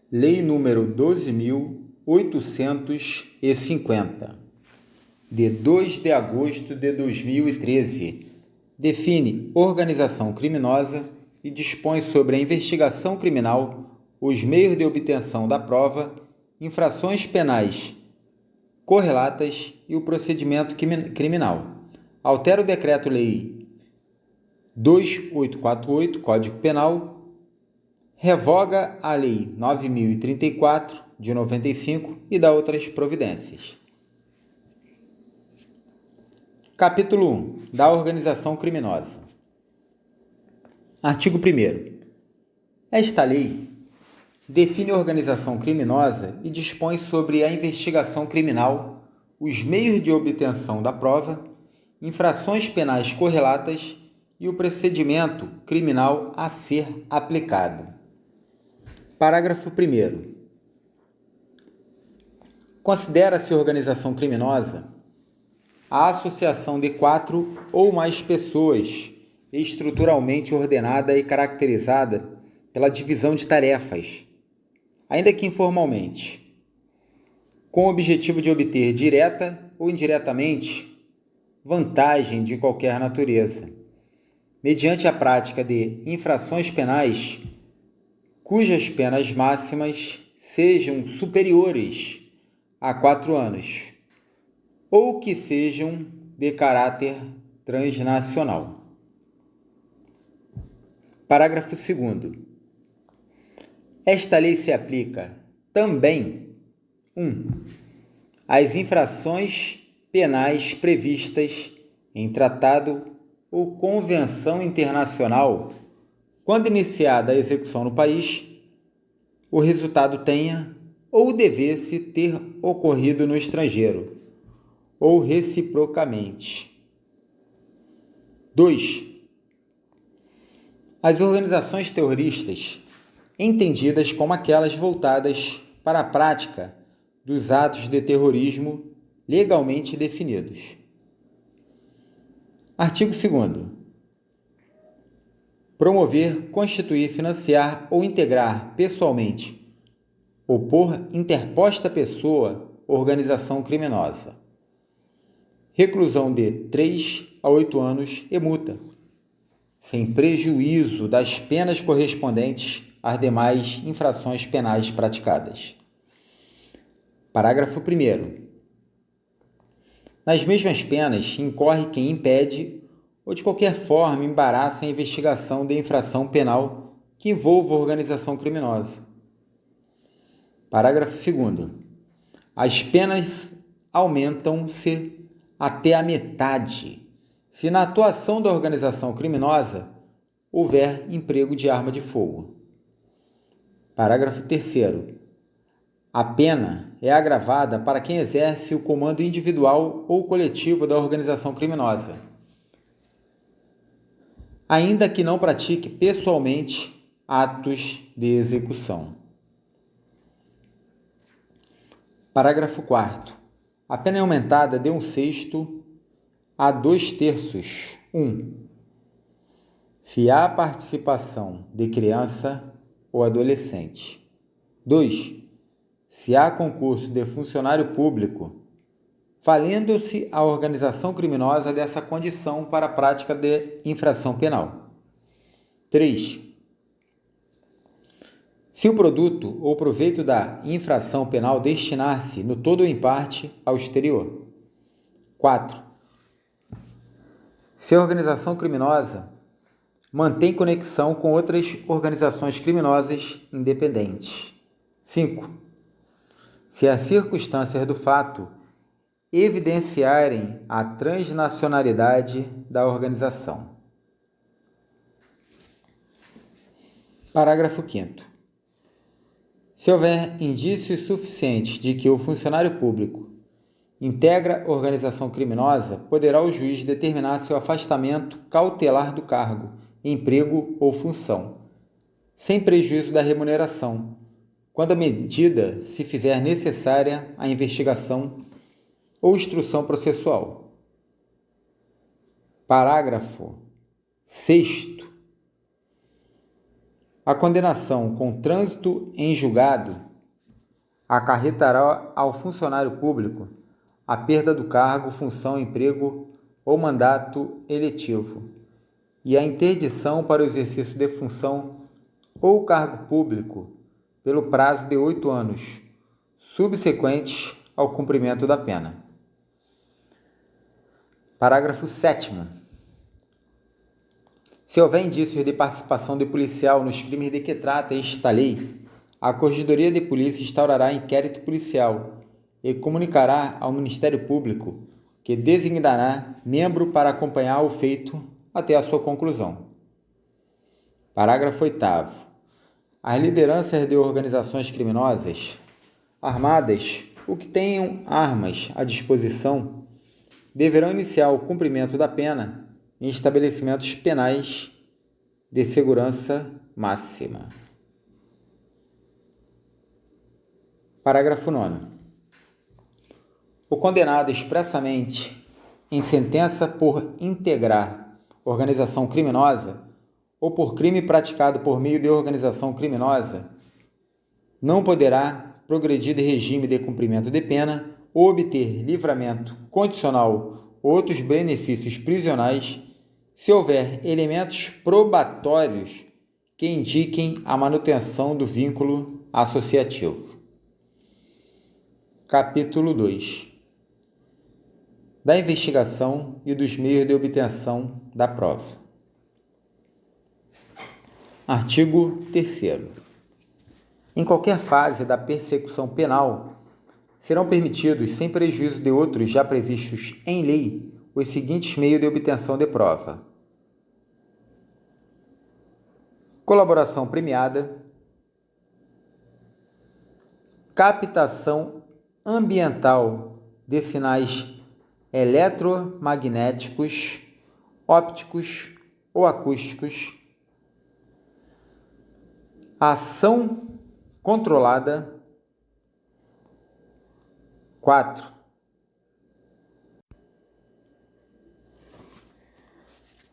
Lei número 12.850, de 2 de agosto de 2013, define organização criminosa e dispõe sobre a investigação criminal, os meios de obtenção da prova, infrações penais correlatas e o procedimento criminal. Altera o Decreto-Lei 2848, Código Penal, revoga a Lei 9.034, de 95 e dá outras providências. Capítulo 1. Da organização criminosa. Artigo 1º. Esta lei define a organização criminosa e dispõe sobre a investigação criminal, os meios de obtenção da prova, infrações penais correlatas e o procedimento criminal a ser aplicado. Parágrafo 1º. Considera-se organização criminosa a associação de 4 ou mais pessoas estruturalmente ordenada e caracterizada pela divisão de tarefas, ainda que informalmente, com o objetivo de obter direta ou indiretamente vantagem de qualquer natureza, mediante a prática de infrações penais cujas penas máximas sejam superiores a 4 anos, ou que sejam de caráter transnacional. Parágrafo 2º. Esta lei se aplica também 1. Às infrações penais previstas em tratado ou convenção internacional, quando iniciada a execução no país, o resultado tenha ou devesse ter ocorrido no estrangeiro, ou reciprocamente. 2. As organizações terroristas, entendidas como aquelas voltadas para a prática dos atos de terrorismo legalmente definidos. Artigo 2º. Promover, constituir, financiar ou integrar pessoalmente ou por interposta pessoa organização criminosa. Reclusão de 3 a 8 anos e multa, sem prejuízo das penas correspondentes às demais infrações penais praticadas. Parágrafo 1º. Nas mesmas penas incorre quem impede ou de qualquer forma embaraça a investigação de infração penal que envolva organização criminosa. Parágrafo 2º. As penas aumentam-se até a metade se na atuação da organização criminosa houver emprego de arma de fogo. Parágrafo 3º. A pena é agravada para quem exerce o comando individual ou coletivo da organização criminosa, ainda que não pratique pessoalmente atos de execução. Parágrafo 4º. A pena é aumentada de 1/6 a 2/3. 1. Se há participação de criança ou adolescente. 2. Se há concurso de funcionário público, valendo-se a organização criminosa dessa condição para a prática de infração penal. 3. Se o produto ou proveito da infração penal destinar-se, no todo ou em parte, ao exterior. 4. Se a organização criminosa mantém conexão com outras organizações criminosas independentes. 5. Se as circunstâncias do fato evidenciarem a transnacionalidade da organização. Parágrafo 5º. Se houver indícios suficientes de que o funcionário público integra organização criminosa, poderá o juiz determinar seu afastamento cautelar do cargo, emprego ou função, sem prejuízo da remuneração, quando a medida se fizer necessária à investigação ou instrução processual. Parágrafo 6º. A condenação com trânsito em julgado acarretará ao funcionário público a perda do cargo, função, emprego ou mandato eletivo e a interdição para o exercício de função ou cargo público pelo prazo de 8 anos, subsequentes ao cumprimento da pena. Parágrafo 7º. Se houver indícios de participação de policial nos crimes de que trata esta lei, a Corregedoria de Polícia instaurará inquérito policial e comunicará ao Ministério Público, que designará membro para acompanhar o feito até a sua conclusão. Parágrafo 8º. As lideranças de organizações criminosas armadas ou que tenham armas à disposição deverão iniciar o cumprimento da pena em estabelecimentos penais de segurança máxima. Parágrafo 9º. O condenado expressamente em sentença por integrar organização criminosa ou por crime praticado por meio de organização criminosa não poderá progredir de regime de cumprimento de pena ou obter livramento condicional ou outros benefícios prisionais se houver elementos probatórios que indiquem a manutenção do vínculo associativo. Capítulo 2. Da investigação e dos meios de obtenção da prova. Artigo 3º. Em qualquer fase da persecução penal, serão permitidos, sem prejuízo de outros já previstos em lei, os seguintes meios de obtenção de prova: colaboração premiada, captação ambiental de sinais eletromagnéticos, ópticos ou acústicos, ação controlada. 4.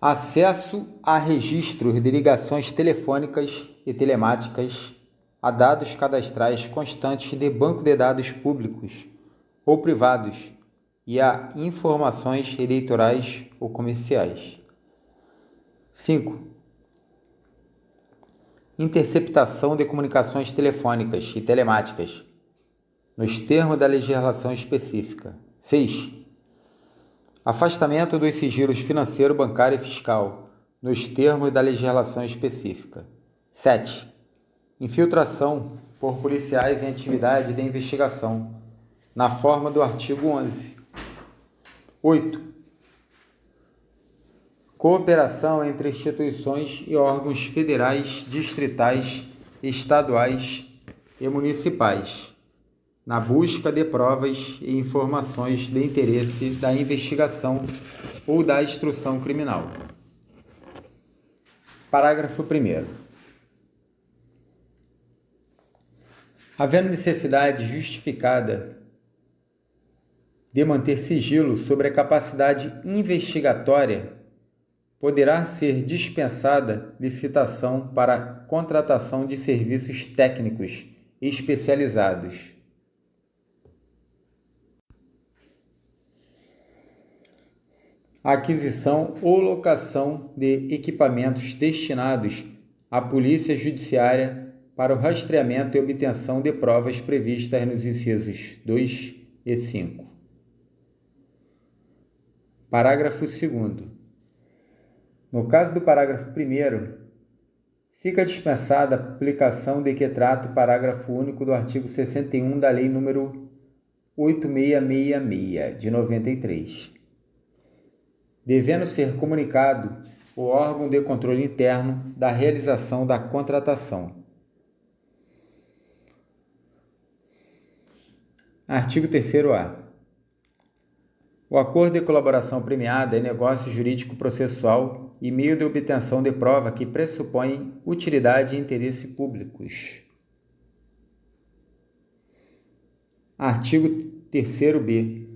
Acesso a registros de ligações telefônicas e telemáticas, a dados cadastrais constantes de banco de dados públicos ou privados e a informações eleitorais ou comerciais. 5. Interceptação de comunicações telefônicas e telemáticas, nos termos da legislação específica. 6. Afastamento dos sigilos financeiro, bancário e fiscal, nos termos da legislação específica. 7. Infiltração por policiais em atividade de investigação, na forma do artigo 11. 8. Cooperação entre instituições e órgãos federais, distritais, estaduais e municipais, na busca de provas e informações de interesse da investigação ou da instrução criminal. Parágrafo 1º. Havendo necessidade justificada de manter sigilo sobre a capacidade investigatória, poderá ser dispensada licitação para contratação de serviços técnicos especializados. Aquisição ou locação de equipamentos destinados à Polícia Judiciária para o rastreamento e obtenção de provas previstas nos incisos 2 e 5. Parágrafo 2º. No caso do parágrafo 1º, fica dispensada a aplicação de que trata o parágrafo único do artigo 61 da Lei nº 8666, de 93, devendo ser comunicado o órgão de controle interno da realização da contratação. Artigo 3º-A. O acordo de colaboração premiada é negócio jurídico processual e meio de obtenção de prova que pressupõe utilidade e interesse públicos. Artigo 3º-B.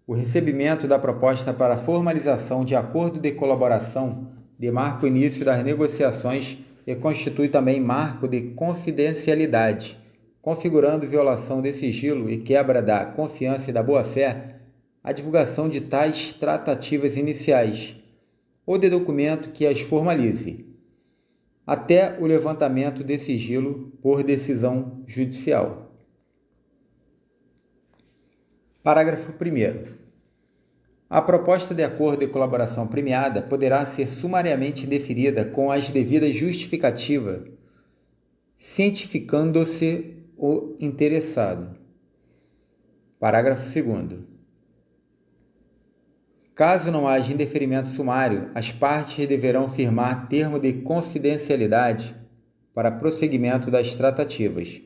O recebimento da proposta para formalização de acordo de colaboração demarca o início das negociações e constitui também marco de confidencialidade, configurando violação de sigilo e quebra da confiança e da boa-fé a divulgação de tais tratativas iniciais ou de documento que as formalize, até o levantamento de sigilo por decisão judicial. Parágrafo 1º. A proposta de acordo de colaboração premiada poderá ser sumariamente deferida com as devidas justificativas, cientificando-se o interessado. Parágrafo 2º. Caso não haja indeferimento sumário, as partes deverão firmar termo de confidencialidade para prosseguimento das tratativas,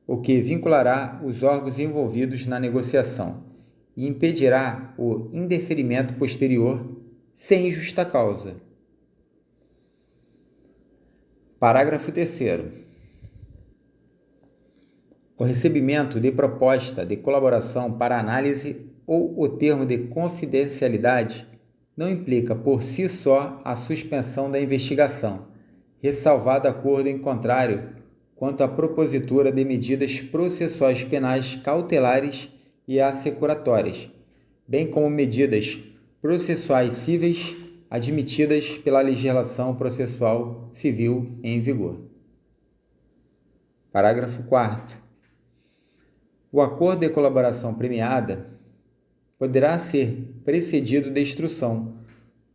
o que vinculará os órgãos envolvidos na negociação e impedirá o indeferimento posterior sem justa causa. Parágrafo 3º. O recebimento de proposta de colaboração para análise ou o termo de confidencialidade não implica por si só a suspensão da investigação, ressalvado acordo em contrário quanto à propositura de medidas processuais penais cautelares e assecuratórias, bem como medidas processuais cíveis admitidas pela legislação processual civil em vigor. Parágrafo 4º. O acordo de colaboração premiada poderá ser precedido de instrução,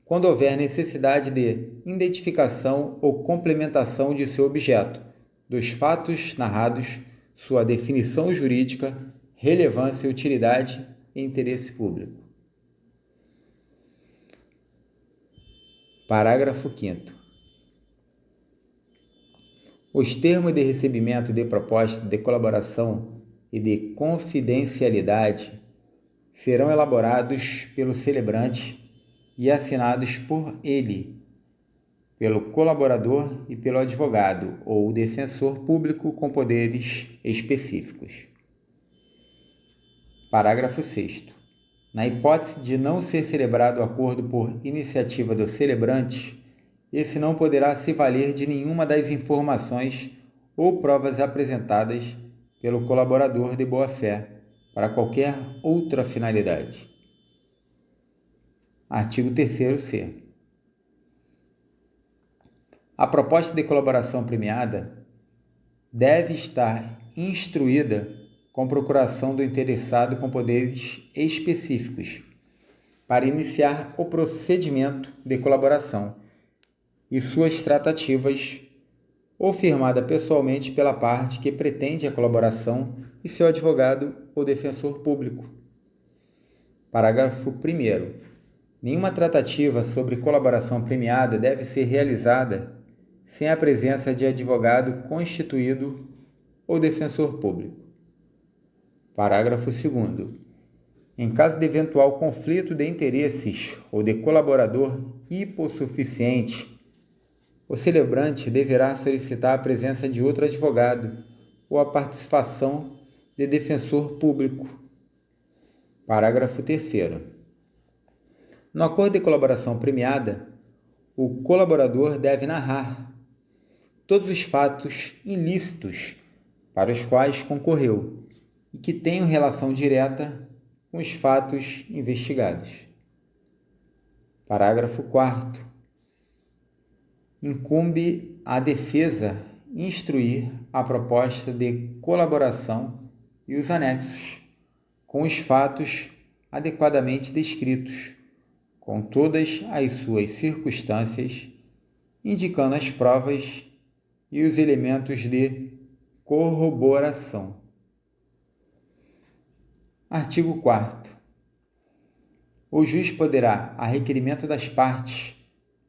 quando houver necessidade de identificação ou complementação de seu objeto, dos fatos narrados, sua definição jurídica, relevância, utilidade e interesse público. Parágrafo 5º. Os termos de recebimento de proposta de colaboração e de confidencialidade serão elaborados pelo celebrante e assinados por ele, pelo colaborador e pelo advogado ou defensor público com poderes específicos. Parágrafo 6º. Na hipótese de não ser celebrado o acordo por iniciativa do celebrante, esse não poderá se valer de nenhuma das informações ou provas apresentadas pelo colaborador de boa-fé para qualquer outra finalidade. Artigo 3º-C. A proposta de colaboração premiada deve estar instruída com procuração do interessado com poderes específicos para iniciar o procedimento de colaboração e suas tratativas, ou firmada pessoalmente pela parte que pretende a colaboração e seu advogado ou defensor público. Parágrafo 1º. Nenhuma tratativa sobre colaboração premiada deve ser realizada sem a presença de advogado constituído ou defensor público. Parágrafo 2º. Em caso de eventual conflito de interesses ou de colaborador hipossuficiente, o celebrante deverá solicitar a presença de outro advogado ou a participação de defensor público. Parágrafo 3º. No acordo de colaboração premiada, o colaborador deve narrar todos os fatos ilícitos para os quais concorreu e que tenham relação direta com os fatos investigados. Parágrafo 4º. Incumbe à defesa instruir a proposta de colaboração e os anexos, com os fatos adequadamente descritos, com todas as suas circunstâncias, indicando as provas e os elementos de corroboração. Artigo 4º. O juiz poderá, a requerimento das partes,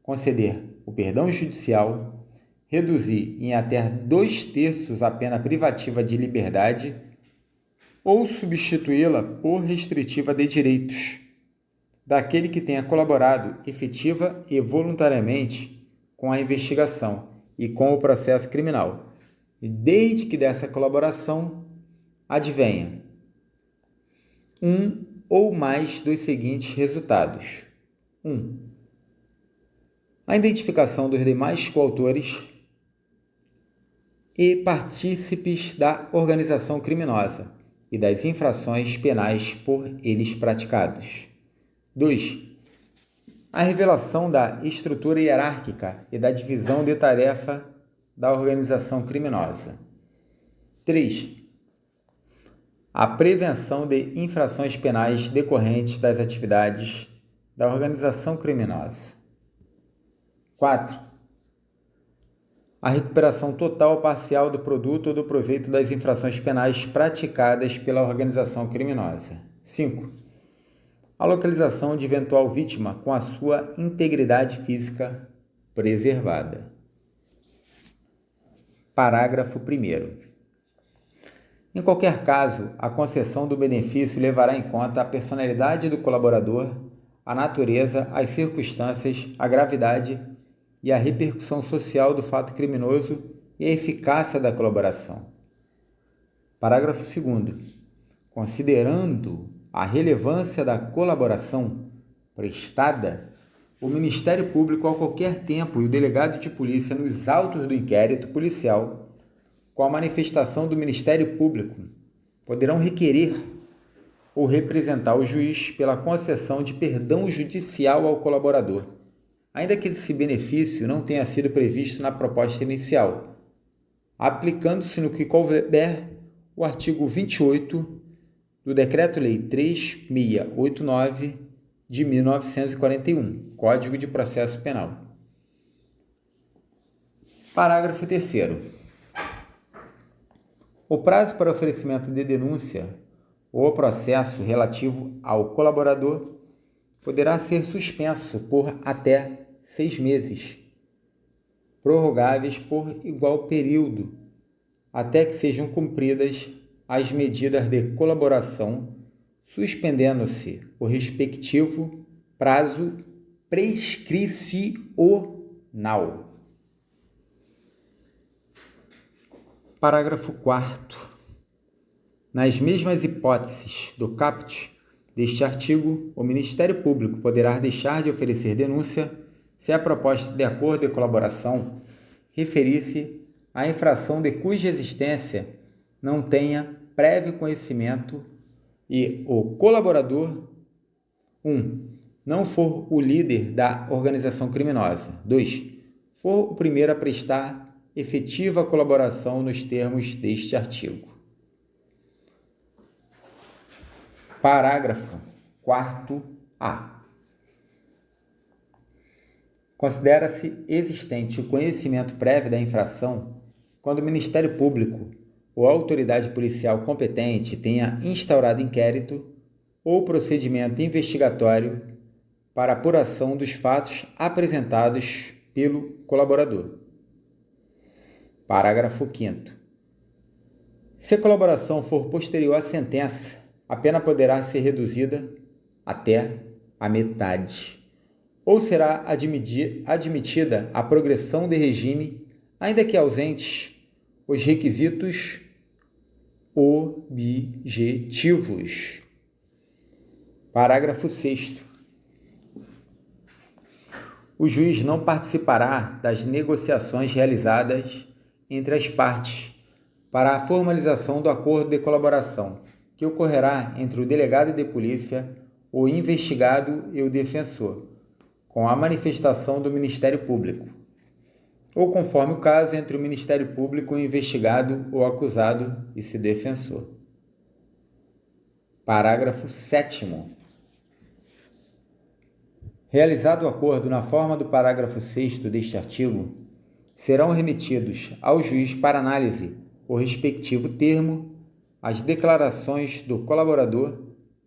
conceder o perdão judicial, reduzir em até 2/3 a pena privativa de liberdade ou substituí-la por restritiva de direitos daquele que tenha colaborado efetiva e voluntariamente com a investigação e com o processo criminal, desde que dessa colaboração advenha um ou mais dos seguintes resultados. 1. A identificação dos demais coautores e partícipes da organização criminosa e das infrações penais por eles praticados. 2. A revelação da estrutura hierárquica e da divisão de tarefa da organização criminosa. 3. A prevenção de infrações penais decorrentes das atividades da organização criminosa. 4. A recuperação total ou parcial do produto ou do proveito das infrações penais praticadas pela organização criminosa. 5. A localização de eventual vítima com a sua integridade física preservada. Parágrafo 1º. Em qualquer caso, a concessão do benefício levará em conta a personalidade do colaborador, a natureza, as circunstâncias, a gravidade e a repercussão social do fato criminoso e a eficácia da colaboração. Parágrafo 2º. Considerando a relevância da colaboração prestada, o Ministério Público, a qualquer tempo, e o delegado de polícia, nos autos do inquérito policial, com a manifestação do Ministério Público, poderão requerer ou representar o juiz pela concessão de perdão judicial ao colaborador, ainda que esse benefício não tenha sido previsto na proposta inicial, aplicando-se no que couber o artigo 28 do Decreto-Lei 3689 de 1941, Código de Processo Penal. Parágrafo 3º. O prazo para oferecimento de denúncia ou processo relativo ao colaborador poderá ser suspenso por até 6 meses, prorrogáveis por igual período, até que sejam cumpridas as medidas de colaboração, suspendendo-se o respectivo prazo prescricional. Parágrafo 4º. Nas mesmas hipóteses do caput deste artigo, o Ministério Público poderá deixar de oferecer denúncia se a proposta de acordo de colaboração referir-se à infração de cuja existência não tenha prévio conhecimento e o colaborador 1. Não for o líder da organização criminosa. 2. For o primeiro a prestar efetiva colaboração nos termos deste artigo. Parágrafo 4º-A. Considera-se existente o conhecimento prévio da infração quando o Ministério Público ou a autoridade policial competente tenha instaurado inquérito ou procedimento investigatório para apuração dos fatos apresentados pelo colaborador. Parágrafo 5º. Se a colaboração for posterior à sentença, a pena poderá ser reduzida até a metade, ou será admitida a progressão de regime, ainda que ausentes os requisitos objetivos. Parágrafo 6º. O juiz não participará das negociações realizadas entre as partes para a formalização do acordo de colaboração, que ocorrerá entre o delegado de polícia, o investigado e o defensor, com a manifestação do Ministério Público, ou conforme o caso entre o Ministério Público, o investigado, o acusado e seu defensor. Parágrafo 7º. Realizado o acordo na forma do parágrafo 6º deste artigo, serão remetidos ao juiz para análise o respectivo termo, as declarações do colaborador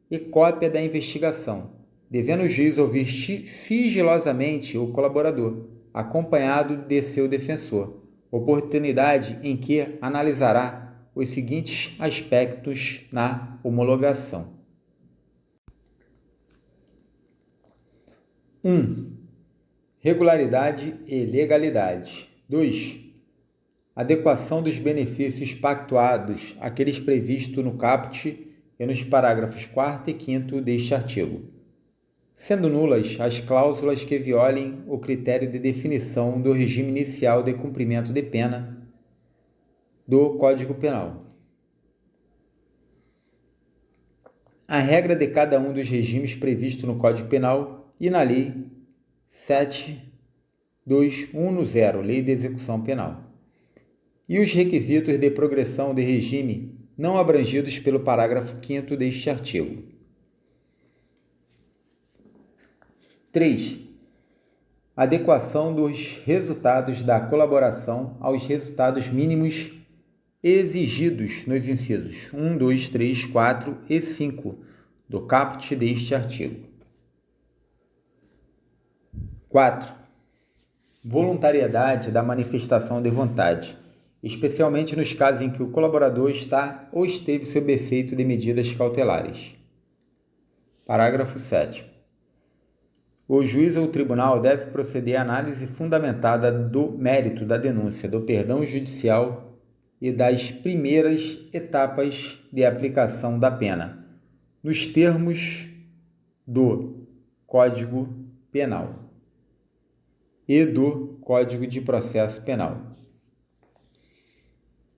e cópia da investigação, devendo o juiz ouvir sigilosamente o colaborador, acompanhado de seu defensor, oportunidade em que analisará os seguintes aspectos na homologação. 1. Regularidade e legalidade. 2. Adequação dos benefícios pactuados àqueles previstos no caput e nos parágrafos 4º e 5º deste artigo, sendo nulas as cláusulas que violem o critério de definição do regime inicial de cumprimento de pena do Código Penal. A regra de cada um dos regimes previsto no Código Penal e na Lei 7.2.1/0, Lei de Execução Penal, e os requisitos de progressão de regime não abrangidos pelo parágrafo 5º deste artigo. 3. Adequação dos resultados da colaboração aos resultados mínimos exigidos nos incisos 1, 2, 3, 4 e 5 do caput deste artigo. 4. Voluntariedade da manifestação de vontade, especialmente nos casos em que o colaborador está ou esteve sob efeito de medidas cautelares. Parágrafo 7º. O juiz ou tribunal deve proceder à análise fundamentada do mérito da denúncia, do perdão judicial e das primeiras etapas de aplicação da pena, nos termos do Código Penal e do Código de Processo Penal.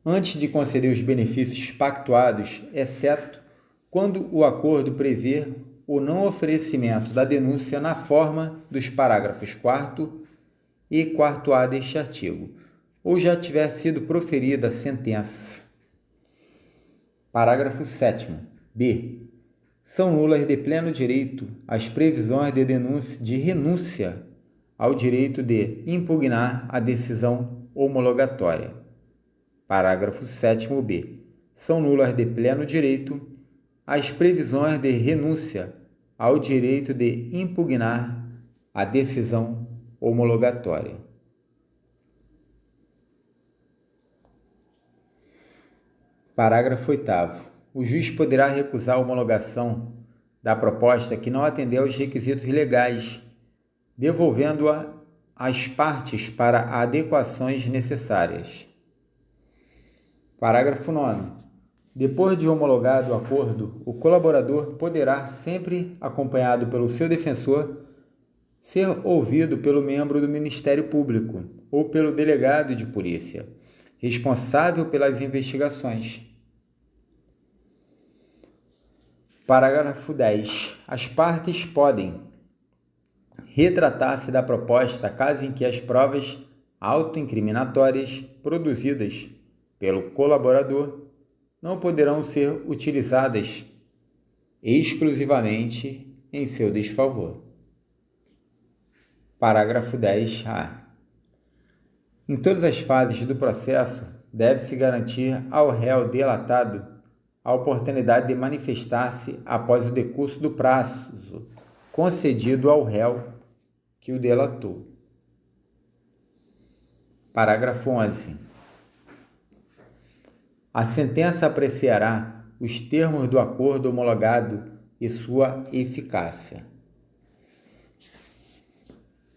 Antes de conceder os benefícios pactuados, exceto quando o acordo prevê o não oferecimento da denúncia na forma dos parágrafos 4º e 4A deste artigo, ou já tiver sido proferida a sentença. Parágrafo 7º. B. São nulas de pleno direito as previsões de renúncia ao direito de impugnar a decisão homologatória. Parágrafo 7º. B. São nulas de pleno direito as previsões de renúncia ao direito de impugnar a decisão homologatória. Parágrafo 8º. O juiz poderá recusar a homologação da proposta que não atender aos requisitos legais, devolvendo-a às partes para adequações necessárias. Parágrafo 9º. Depois de homologado o acordo, o colaborador poderá, sempre acompanhado pelo seu defensor, ser ouvido pelo membro do Ministério Público ou pelo delegado de polícia, responsável pelas investigações. Parágrafo 10. As partes podem retratar-se da proposta caso em que as provas autoincriminatórias produzidas pelo colaborador não poderão ser utilizadas exclusivamente em seu desfavor. Parágrafo 10-A. Em todas as fases do processo, deve-se garantir ao réu delatado a oportunidade de manifestar-se após o decurso do prazo concedido ao réu que o delatou. Parágrafo 11. A sentença apreciará os termos do acordo homologado e sua eficácia.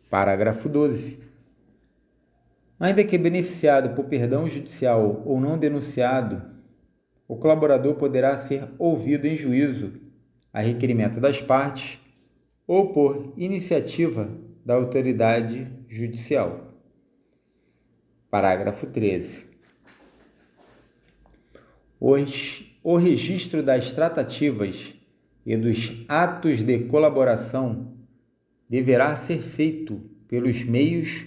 Parágrafo 12. Ainda que beneficiado por perdão judicial ou não denunciado, o colaborador poderá ser ouvido em juízo a requerimento das partes ou por iniciativa da autoridade judicial. Parágrafo 13. O registro das tratativas e dos atos de colaboração deverá ser feito pelos meios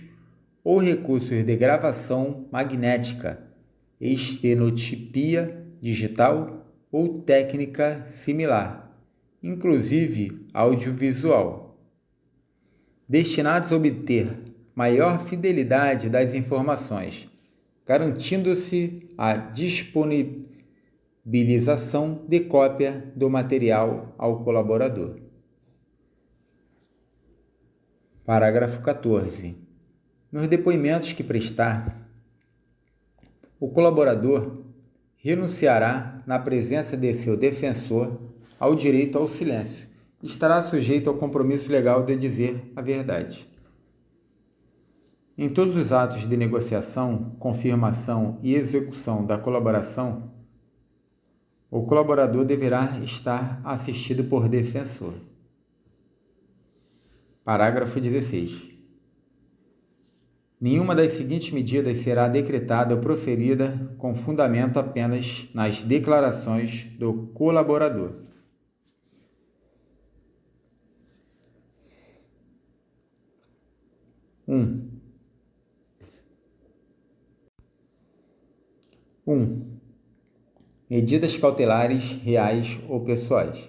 ou recursos de gravação magnética, estenotipia digital ou técnica similar, inclusive audiovisual, destinados a obter maior fidelidade das informações, garantindo-se a disponibilização de cópia do material ao colaborador. Parágrafo 14. Nos depoimentos que prestar, o colaborador renunciará, na presença de seu defensor, ao direito ao silêncio e estará sujeito ao compromisso legal de dizer a verdade. Em todos os atos de negociação, confirmação e execução da colaboração, o colaborador deverá estar assistido por defensor. Parágrafo 16. Nenhuma das seguintes medidas será decretada ou proferida com fundamento apenas nas declarações do colaborador. 1. Medidas cautelares reais ou pessoais.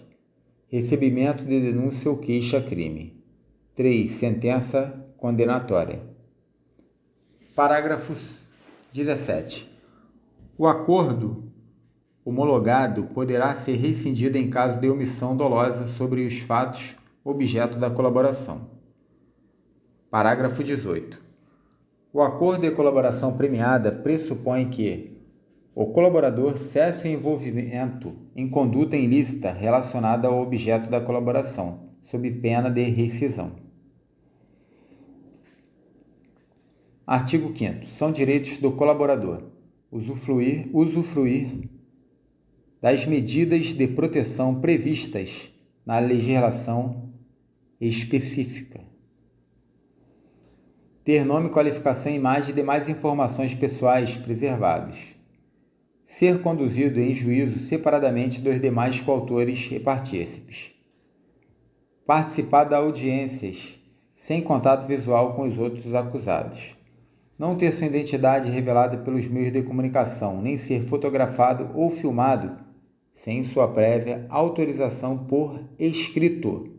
Recebimento de denúncia ou queixa-crime. 3. Sentença condenatória. Parágrafo 17. O acordo homologado poderá ser rescindido em caso de omissão dolosa sobre os fatos objeto da colaboração. Parágrafo 18. O acordo de colaboração premiada pressupõe que o colaborador cesse o envolvimento em conduta ilícita relacionada ao objeto da colaboração, sob pena de rescisão. Artigo 5º. São direitos do colaborador usufruir das medidas de proteção previstas na legislação específica. Ter nome, qualificação, imagem e demais informações pessoais preservados. Ser conduzido em juízo separadamente dos demais coautores e partícipes. Participar de audiências sem contato visual com os outros acusados. Não ter sua identidade revelada pelos meios de comunicação, nem ser fotografado ou filmado sem sua prévia autorização por escrito.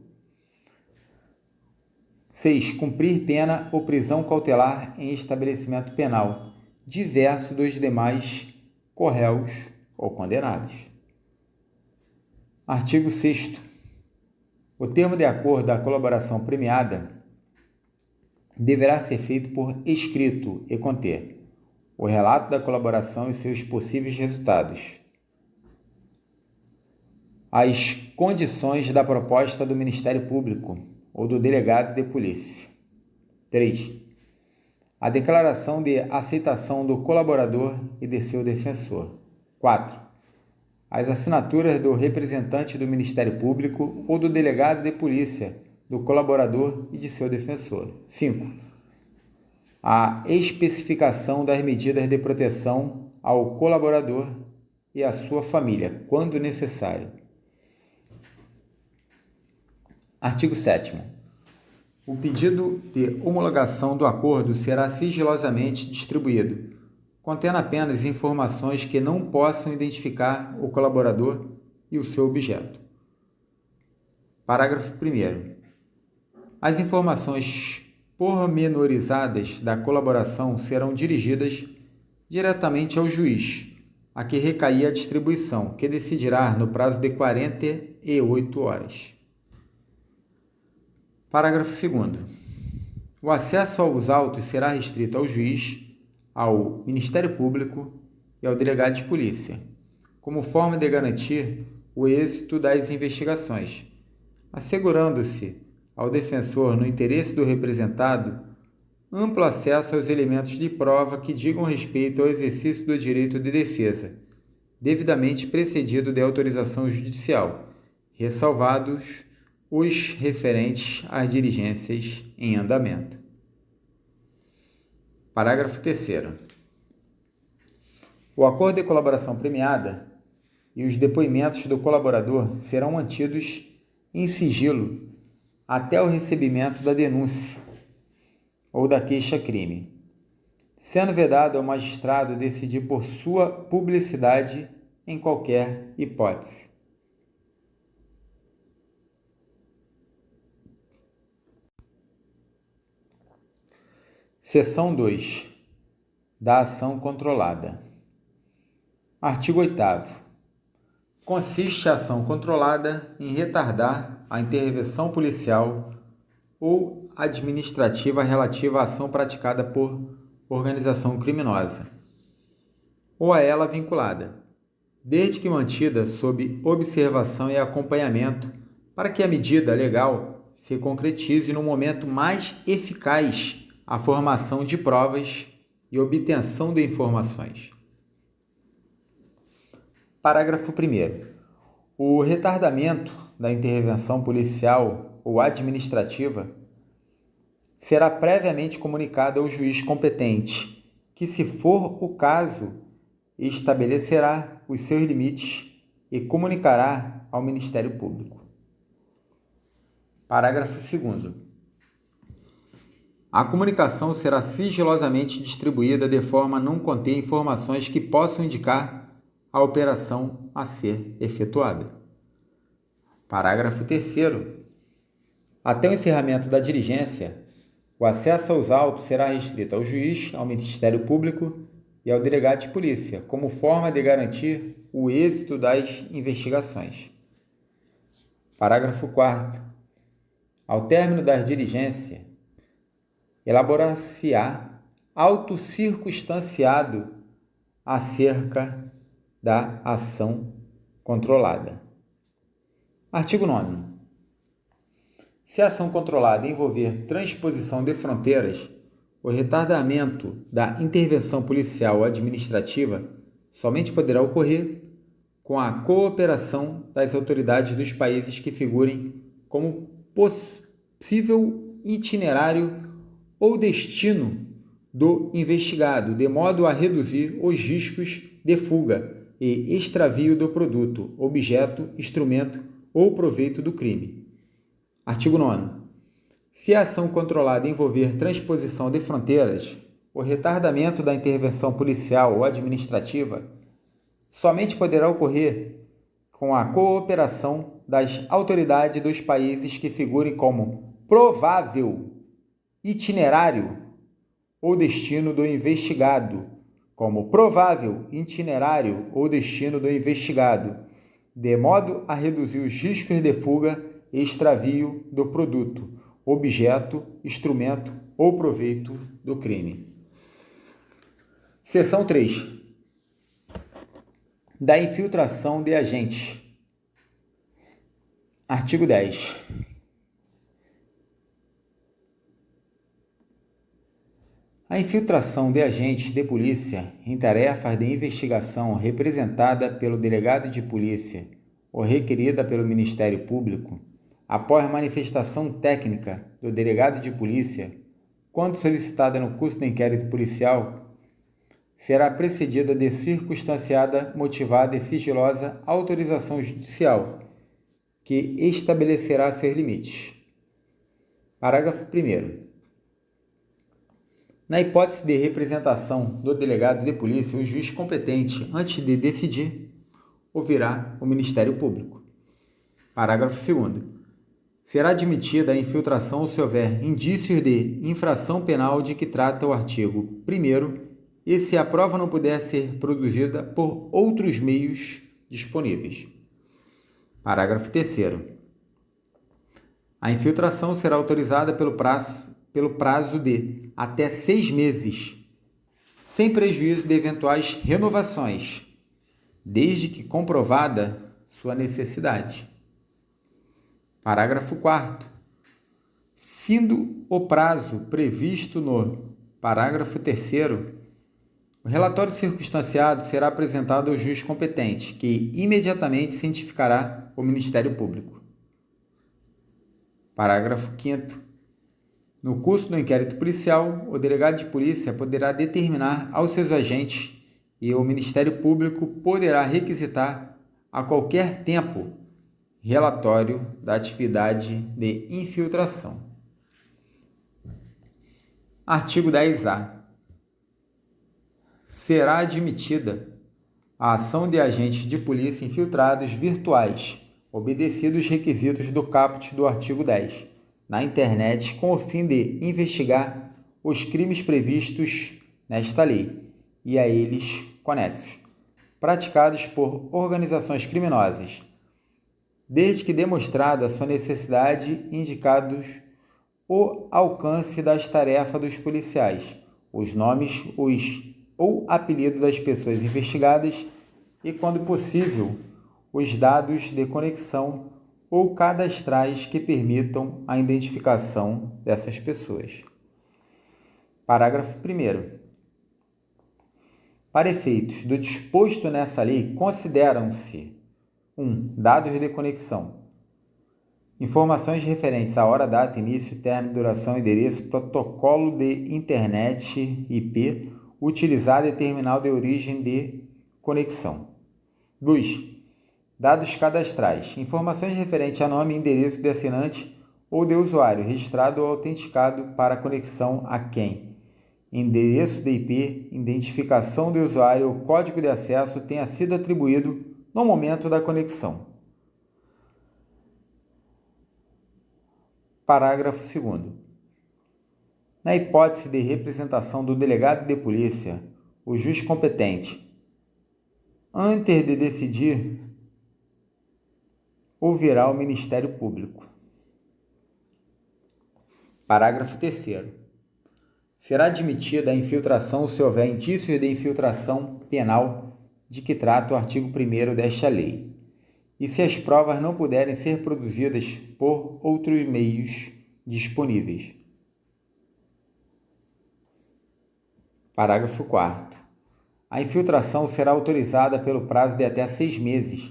6. Cumprir pena ou prisão cautelar em estabelecimento penal, diverso dos demais corréus ou condenados. Artigo 6º. O termo de acordo da colaboração premiada deverá ser feito por escrito e conter o relato da colaboração e seus possíveis resultados, as condições da proposta do Ministério Público ou do delegado de polícia. 3. A declaração de aceitação do colaborador e de seu defensor. 4. As assinaturas do representante do Ministério Público ou do delegado de polícia, do colaborador e de seu defensor. 5. A especificação das medidas de proteção ao colaborador e à sua família, quando necessário. Artigo 7º. O pedido de homologação do acordo será sigilosamente distribuído, contendo apenas informações que não possam identificar o colaborador e o seu objeto. Parágrafo 1º. As informações pormenorizadas da colaboração serão dirigidas diretamente ao juiz, a que recair a distribuição, que decidirá no prazo de 48 horas. Parágrafo 2º. O acesso aos autos será restrito ao juiz, ao Ministério Público e ao delegado de polícia, como forma de garantir o êxito das investigações, assegurando-se ao defensor, no interesse do representado, amplo acesso aos elementos de prova que digam respeito ao exercício do direito de defesa, devidamente precedido de autorização judicial, ressalvados os referentes às diligências em andamento. Parágrafo 3º. O acordo de colaboração premiada e os depoimentos do colaborador serão mantidos em sigilo até o recebimento da denúncia ou da queixa-crime, sendo vedado ao magistrado decidir por sua publicidade em qualquer hipótese. Seção 2. Da ação controlada. Artigo 8º. Consiste a ação controlada em retardar a intervenção policial ou administrativa relativa à ação praticada por organização criminosa ou a ela vinculada, desde que mantida sob observação e acompanhamento para que a medida legal se concretize no momento mais eficaz à formação de provas e obtenção de informações. Parágrafo 1º. O retardamento da intervenção policial ou administrativa será previamente comunicado ao juiz competente, que, se for o caso, estabelecerá os seus limites e comunicará ao Ministério Público. Parágrafo 2º. A comunicação será sigilosamente distribuída de forma a não conter informações que possam indicar a operação a ser efetuada. Parágrafo 3º. Até o encerramento da diligência, o acesso aos autos será restrito ao juiz, ao Ministério Público e ao delegado de polícia, como forma de garantir o êxito das investigações. Parágrafo 4º. Ao término da diligência, elaborar-se-á auto circunstanciado acerca da ação controlada. Artigo 9º. Se a ação controlada envolver transposição de fronteiras, o retardamento da intervenção policial ou administrativa somente poderá ocorrer com a cooperação das autoridades dos países que figurem como possível itinerário ou destino do investigado, de modo a reduzir os riscos de fuga e extravio do produto, objeto, instrumento ou proveito do crime. Artigo 9º. Se a ação controlada envolver transposição de fronteiras, o retardamento da intervenção policial ou administrativa somente poderá ocorrer com a cooperação das autoridades dos países que figurem como provável itinerário ou destino do investigado, como provável itinerário ou destino do investigado, de modo a reduzir os riscos de fuga e extravio do produto, objeto, instrumento ou proveito do crime. Seção 3. Da infiltração de agentes. Artigo 10. A infiltração de agentes de polícia em tarefas de investigação representada pelo delegado de polícia ou requerida pelo Ministério Público, após manifestação técnica do delegado de polícia, quando solicitada no curso de inquérito policial, será precedida de circunstanciada, motivada e sigilosa autorização judicial, que estabelecerá seus limites. Parágrafo 1º. Na hipótese de representação do delegado de polícia, o juiz competente, antes de decidir, ouvirá o Ministério Público. Parágrafo 2º. Será admitida a infiltração se houver indícios de infração penal de que trata o artigo 1º e se a prova não puder ser produzida por outros meios disponíveis. Parágrafo 3º. A infiltração será autorizada pelo prazo de até 6 meses, sem prejuízo de eventuais renovações, desde que comprovada sua necessidade. Parágrafo 4º. Findo o prazo previsto no parágrafo 3º, o relatório circunstanciado será apresentado ao juiz competente, que imediatamente cientificará o Ministério Público. Parágrafo 5º. No curso do inquérito policial, o delegado de polícia poderá determinar aos seus agentes e o Ministério Público poderá requisitar a qualquer tempo relatório da atividade de infiltração. Artigo 10-A. Será admitida a ação de agentes de polícia infiltrados virtuais, obedecidos os requisitos do caput do artigo 10, na internet, com o fim de investigar os crimes previstos nesta lei e a eles conexos, praticados por organizações criminosas, desde que demonstrada sua necessidade, indicados o alcance das tarefas dos policiais, os nomes, ou apelido das pessoas investigadas e, quando possível, os dados de conexão ou cadastrais que permitam a identificação dessas pessoas. Parágrafo 1º. Para efeitos do disposto nessa lei, consideram-se: 1. Dados de conexão. Informações referentes à hora, data, início, término, duração, endereço, protocolo de internet IP utilizado e terminal de origem de conexão. 2. Dados cadastrais. Informações referentes a nome e endereço de assinante ou de usuário registrado ou autenticado para conexão a quem endereço de IP, identificação do usuário ou código de acesso tenha sido atribuído no momento da conexão. Parágrafo 2º. Na hipótese de representação do delegado de polícia, o juiz competente, antes de decidir, ouvirá o Ministério Público. Parágrafo 3º. Será admitida a infiltração se houver indícios de infiltração penal de que trata o artigo 1º desta lei, e se as provas não puderem ser produzidas por outros meios disponíveis. Parágrafo 4º. A infiltração será autorizada pelo prazo de até 6 meses,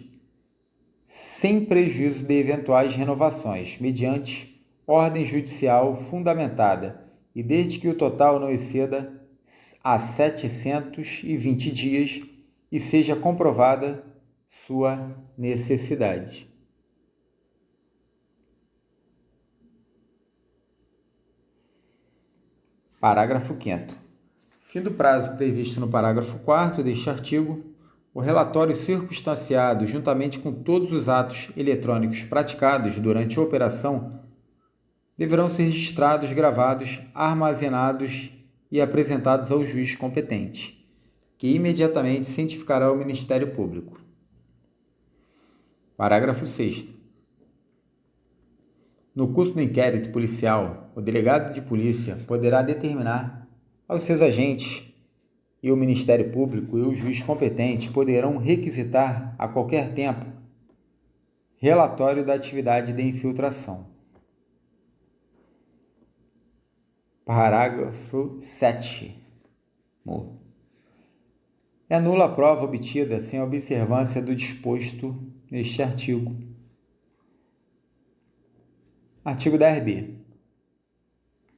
sem prejuízo de eventuais renovações, mediante ordem judicial fundamentada, e desde que o total não exceda a 720 dias e seja comprovada sua necessidade. Parágrafo 5º. Fim do prazo previsto no parágrafo 4º deste artigo, o relatório circunstanciado, juntamente com todos os atos eletrônicos praticados durante a operação, deverão ser registrados, gravados, armazenados e apresentados ao juiz competente, que imediatamente cientificará o Ministério Público. Parágrafo 6º. No curso do inquérito policial, o delegado de polícia poderá determinar aos seus agentes, e o Ministério Público e o juiz competente poderão requisitar a qualquer tempo relatório da atividade de infiltração. Parágrafo 7º. É nula a prova obtida sem a observância do disposto neste artigo. Artigo 10b.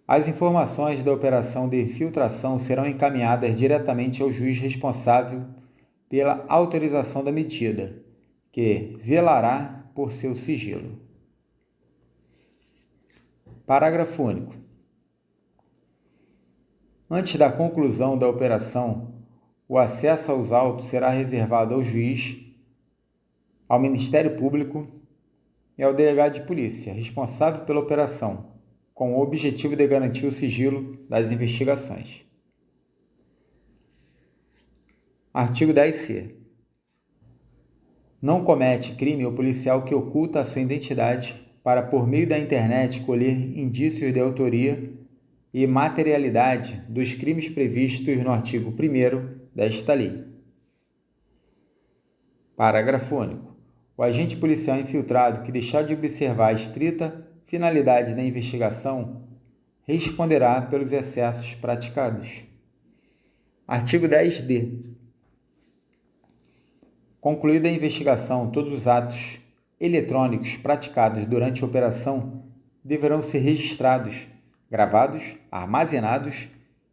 As informações da operação de infiltração serão encaminhadas diretamente ao juiz responsável pela autorização da medida, que zelará por seu sigilo. Parágrafo único. Antes da conclusão da operação, o acesso aos autos será reservado ao juiz, ao Ministério Público e ao delegado de polícia, responsável pela operação, com o objetivo de garantir o sigilo das investigações. Artigo 10c. Não comete crime o policial que oculta a sua identidade para, por meio da internet, colher indícios de autoria e materialidade dos crimes previstos no artigo 1º desta lei. Parágrafo único. O agente policial infiltrado que deixar de observar a estrita finalidade da investigação responderá pelos excessos praticados. Artigo 10d. Concluída a investigação, todos os atos eletrônicos praticados durante a operação deverão ser registrados, gravados, armazenados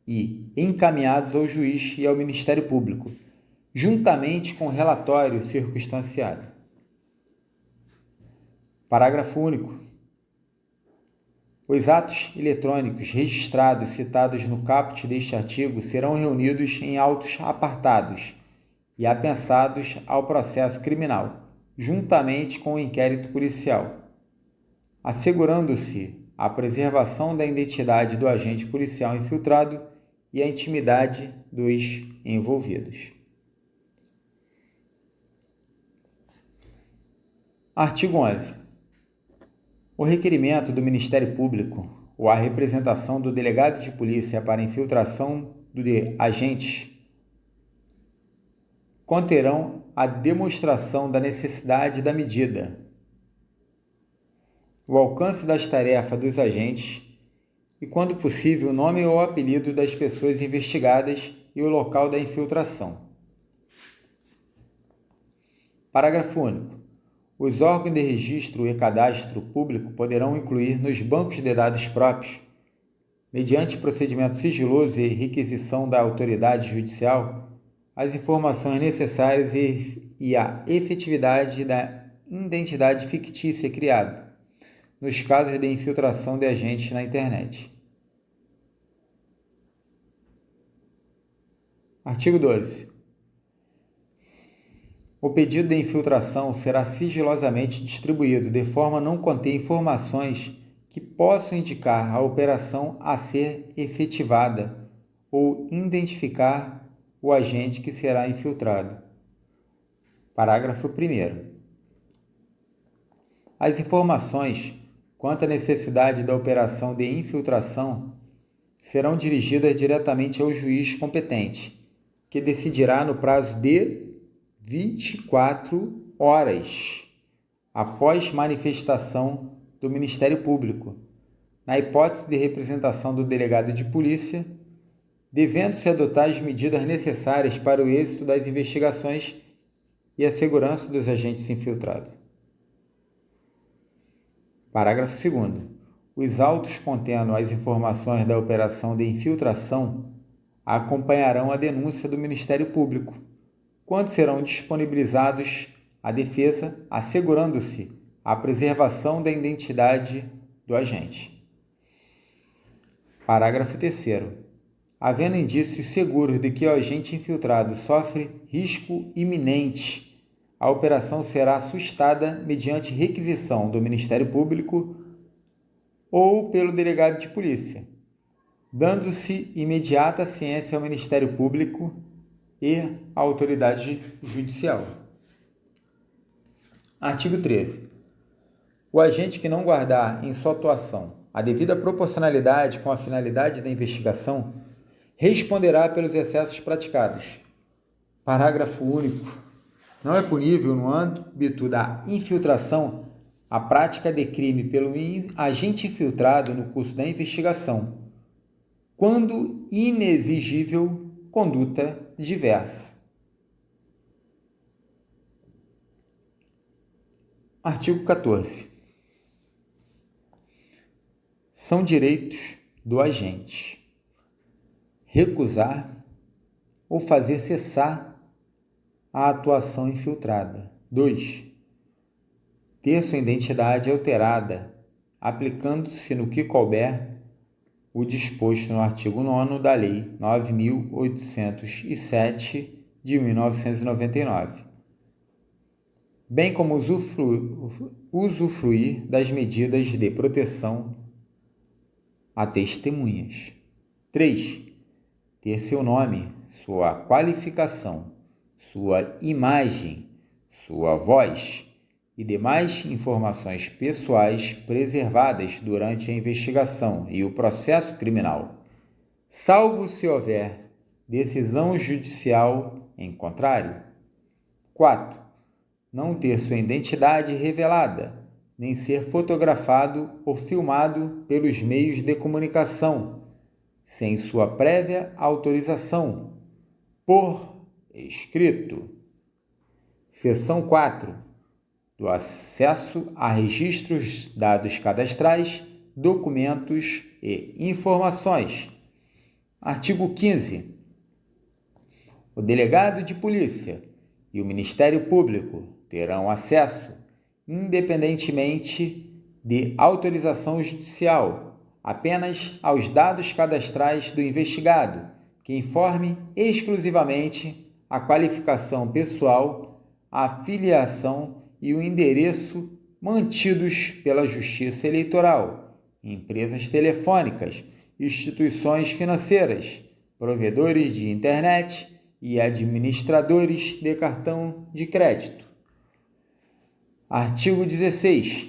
e encaminhados ao juiz e ao Ministério Público, juntamente com o relatório circunstanciado. Parágrafo único. Os atos eletrônicos registrados citados no caput deste artigo serão reunidos em autos apartados e apensados ao processo criminal, juntamente com o inquérito policial, assegurando-se a preservação da identidade do agente policial infiltrado e a intimidade dos envolvidos. Artigo 11. O requerimento do Ministério Público ou a representação do delegado de polícia para infiltração de agentes conterão a demonstração da necessidade da medida, o alcance das tarefas dos agentes e, quando possível, o nome ou apelido das pessoas investigadas e o local da infiltração. Parágrafo único. Os órgãos de registro e cadastro público poderão incluir nos bancos de dados próprios, mediante procedimento sigiloso e requisição da autoridade judicial, as informações necessárias e a efetividade da identidade fictícia criada, nos casos de infiltração de agentes na internet. Artigo 12. O pedido de infiltração será sigilosamente distribuído, de forma a não conter informações que possam indicar a operação a ser efetivada ou identificar o agente que será infiltrado. Parágrafo 1º. As informações quanto à necessidade da operação de infiltração serão dirigidas diretamente ao juiz competente, que decidirá no prazo de 24 horas após manifestação do Ministério Público, na hipótese de representação do delegado de polícia, devendo-se adotar as medidas necessárias para o êxito das investigações e a segurança dos agentes infiltrados. Parágrafo 2º. Os autos contendo as informações da operação de infiltração acompanharão a denúncia do Ministério Público, quando serão disponibilizados à defesa, assegurando-se a preservação da identidade do agente. Parágrafo 3º. Havendo indícios seguros de que o agente infiltrado sofre risco iminente, a operação será sustada mediante requisição do Ministério Público ou pelo delegado de polícia, dando-se imediata ciência ao Ministério Público e à autoridade judicial. Artigo 13. O agente que não guardar em sua atuação a devida proporcionalidade com a finalidade da investigação responderá pelos excessos praticados. Parágrafo único. Não é punível, no âmbito da infiltração, a prática de crime pelo agente infiltrado no curso da investigação, quando inexigível conduta diversa. Artigo 14. São direitos do agente recusar ou fazer cessar a atuação infiltrada. 2. Ter sua identidade alterada, aplicando-se no que couber o disposto no artigo 9º da Lei 9.807 de 1999, bem como usufruir das medidas de proteção a testemunhas. 3. Ter seu nome, sua qualificação, sua imagem, sua voz e demais informações pessoais preservadas durante a investigação e o processo criminal, salvo se houver decisão judicial em contrário. 4. Não ter sua identidade revelada, nem ser fotografado ou filmado pelos meios de comunicação, sem sua prévia autorização, por escrito. Seção 4. Do acesso a registros, dados cadastrais, documentos e informações. Artigo 15. O delegado de polícia e o Ministério Público terão acesso, independentemente de autorização judicial, apenas aos dados cadastrais do investigado, que informe exclusivamente a qualificação pessoal, a filiação e o endereço mantidos pela Justiça Eleitoral, empresas telefônicas, instituições financeiras, provedores de internet e administradores de cartão de crédito. Artigo 16.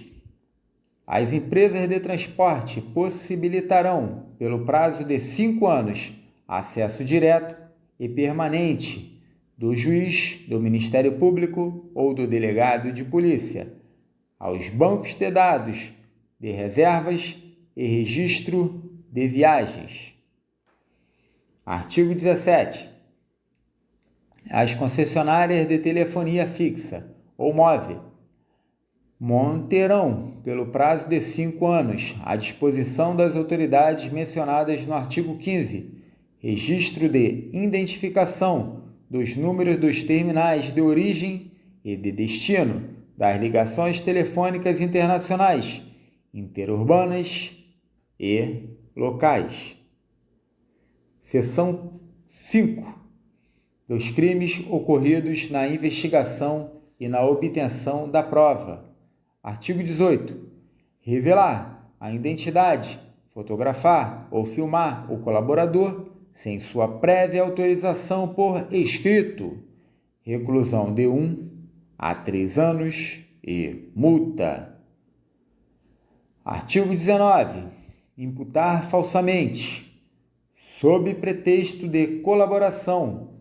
As empresas de transporte possibilitarão, pelo prazo de 5 anos, acesso direto e permanente do juiz, do Ministério Público ou do delegado de polícia aos bancos de dados de reservas e registro de viagens. Artigo 17. As concessionárias de telefonia fixa ou móvel manterão, pelo prazo de 5 anos, à disposição das autoridades mencionadas no artigo 15, registro de identificação dos números dos terminais de origem e de destino das ligações telefônicas internacionais, interurbanas e locais. Seção 5. Dos crimes ocorridos na investigação e na obtenção da prova. Artigo 18. Revelar a identidade, fotografar ou filmar o colaborador sem sua prévia autorização por escrito. Reclusão de 1 a 3 anos e multa. Artigo 19. Imputar falsamente, sob pretexto de colaboração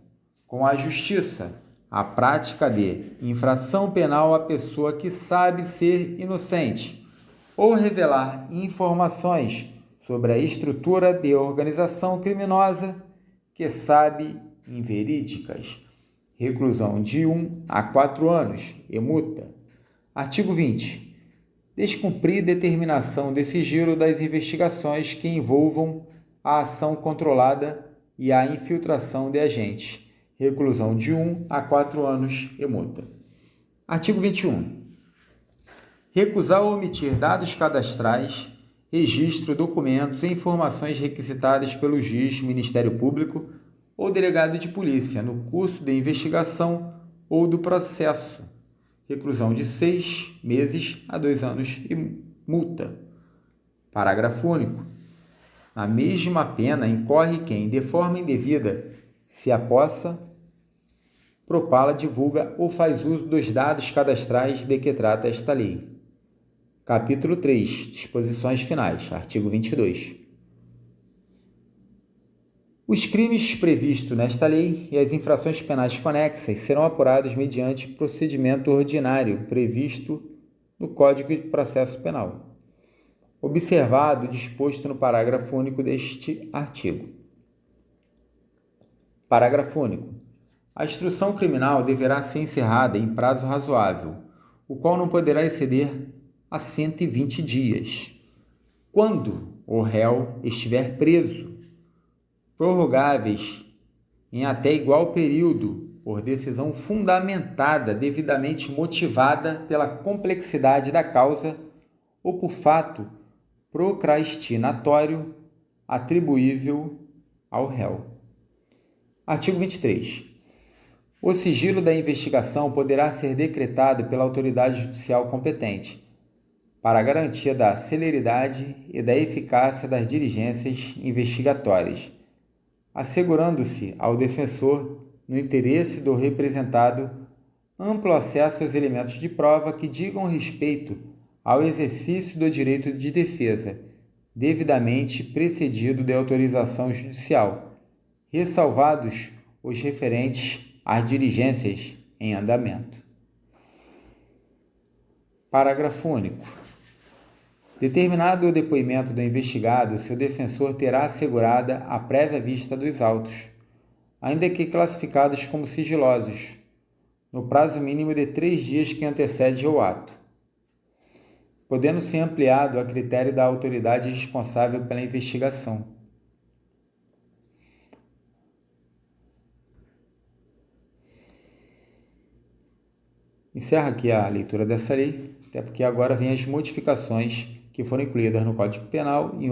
com a Justiça, a prática de infração penal à pessoa que sabe ser inocente, ou revelar informações sobre a estrutura de organização criminosa que sabe inverídicas. Reclusão de 1 a 4 anos e multa. Artigo 20. Descumprir determinação de sigilo das investigações que envolvam a ação controlada e a infiltração de agentes. Reclusão de 1 a 4 anos e multa. Artigo 21. Recusar ou omitir dados cadastrais, registro, documentos e informações requisitadas pelo juiz, Ministério Público ou delegado de polícia no curso de investigação ou do processo. Reclusão de 6 meses a 2 anos e multa. Parágrafo único. Na mesma pena incorre quem, de forma indevida, se apossa, propala, divulga ou faz uso dos dados cadastrais de que trata esta lei. Capítulo 3. Disposições finais. Artigo 22. Os crimes previstos nesta lei e as infrações penais conexas serão apurados mediante procedimento ordinário previsto no Código de Processo Penal, observado o disposto no parágrafo único deste artigo. Parágrafo único. A instrução criminal deverá ser encerrada em prazo razoável, o qual não poderá exceder a 120 dias, quando o réu estiver preso, prorrogáveis em até igual período, por decisão fundamentada, devidamente motivada pela complexidade da causa ou por fato procrastinatório atribuível ao réu. Artigo 23. O sigilo da investigação poderá ser decretado pela autoridade judicial competente, para a garantia da celeridade e da eficácia das diligências investigatórias, assegurando-se ao defensor, no interesse do representado, amplo acesso aos elementos de prova que digam respeito ao exercício do direito de defesa, devidamente precedido de autorização judicial, ressalvados os referentes às diligências em andamento. Parágrafo único. Determinado o depoimento do investigado, seu defensor terá assegurada a prévia vista dos autos, ainda que classificados como sigilosos, no prazo mínimo de 3 dias que antecede ao ato, podendo ser ampliado a critério da autoridade responsável pela investigação. Encerra aqui a leitura dessa lei, até porque agora vem as modificações que foram incluídas no Código Penal e